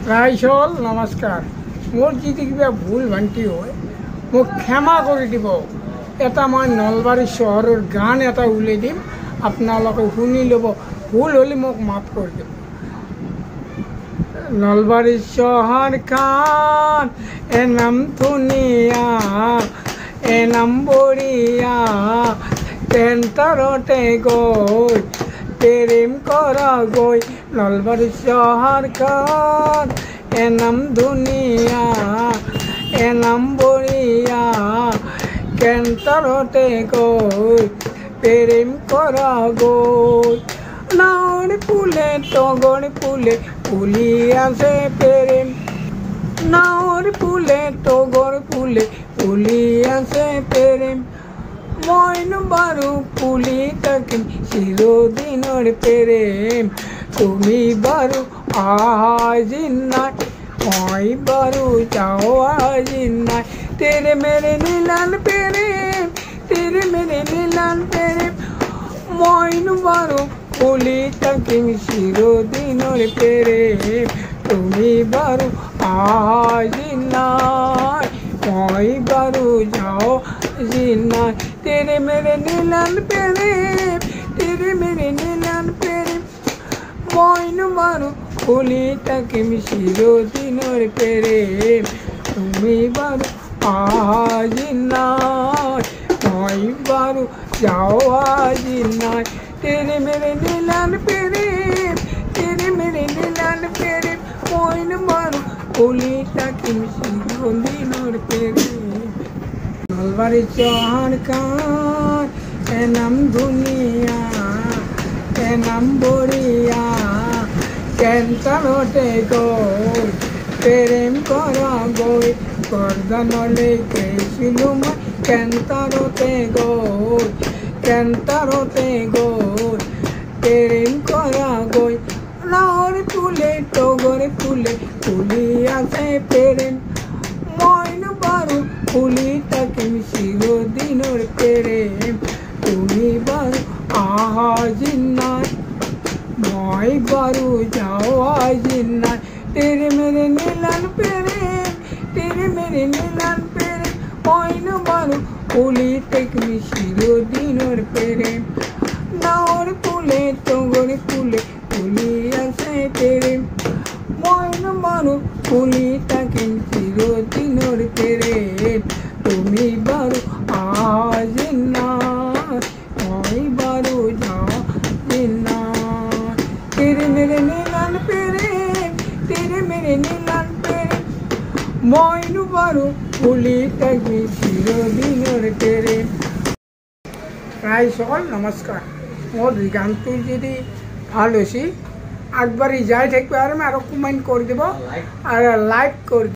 ৰাইজল নমস্কাৰ। মোৰ যদি কিবা ভুল ভ্ৰান্তি হয় মোক ক্ষমা কৰি দিব। এটা মই নলবাৰী চহৰৰ গান এটা উলিয়াই দিম, আপোনালোকে শুনি ল'ব। ভুল হ'লে মোক মাফ কৰি দিব। নলবাৰী চহৰখন নাম ধুনীয়া, নাম বঢ়িয়া, চেণ্টাৰতে গৈ প্ৰেম কৰা গৈ। নলবাৰী চহৰখন নাম ধুনীয়া, নাম বঢ়িয়া, চেণ্টাৰতে গৈ প্ৰেম কৰা গৈ। নাৱৰ ফুলে তগৰ ফুলে ফুলি আছে প্ৰেম, নাৱৰ ফুলে তগৰ ফুলে ফুলি আছে প্ৰেম। মইনো বাৰু ফুলি থাকিম চিৰদিনৰ প্ৰেম, তুমি বাৰু আজি নাই, মই বাৰু যাওঁ আজি নাই। তেৰে মেৰে নীলাল প্ৰেম, তেৰে মেৰে নীলাল প্ৰেম। মইনো বাৰু ফুলি থাকিম চিৰদিনৰ প্ৰেম, তুমি বাৰু আজি নাই, মই বাৰু যাওঁ আজি নাই। তেৰে মেৰে নীলাল প্ৰেম, তেৰে মেৰে নীলাল প্ৰেম। মইনো বাৰু ফুলি থাকিম চিৰদিনৰ প্ৰেম, তুমি বাৰু আজি নাই, মই বাৰু যাওঁ আজি নাই। তেৰে মেৰে নীলাল প্ৰেম, তেৰে মেৰে নীলাল প্ৰেম। মইনো বাৰু ফুলি থাকিম চিৰদিনৰ প্ৰেম। নলবাৰী চহৰখন নাম ধুনীয়া, নাম বঢ়িয়া, চেণ্টাৰতে গৈ প্ৰেম কৰা গৈ। গৰ্দানলৈ গৈছিলোঁ মই চেণ্টাৰতে গৈ, চেণ্টাৰতে গৈ প্ৰেম কৰা গৈ। নাৱৰ ফুলে তগৰ ফুলে ফুলি আছে প্ৰেম, মইনো বাৰু ফুলি থাকিম চিৰদিনৰ প্ৰেম, তুমি বাৰু আজি নাই, মই বাৰু যাওঁ আজি নাই। তেৰে মেৰে নীলাল প্ৰেম, তেৰে মেৰে নীলাল প্ৰেম। মইনো বাৰু ফুলি থাকিম চিৰদিনৰ প্ৰেম, নাৱৰ ফুলে তগৰ ফুলে ফুলি আছে প্ৰেম, মইনো বাৰু ফুলি থাকিম চিৰদিনৰ প্ৰেম, তুমি বাৰু আজি নাই, মই বাৰু যাওঁ আজি নাই। তেৰে মেৰে নীলাল প্ৰেম, তেৰে মেৰে নীলাল প্ৰেম। মইনো বাৰু ফুলি থাকিম চিৰদিনৰ প্ৰেম। ৰাইজসকল নমস্কাৰ। মোৰ গানটো যদি ভাল হৈছে আগবাঢ়ি যাই থাকিব আৰু কমেণ্ট কৰি দিব আৰু লাইক কৰি দিব।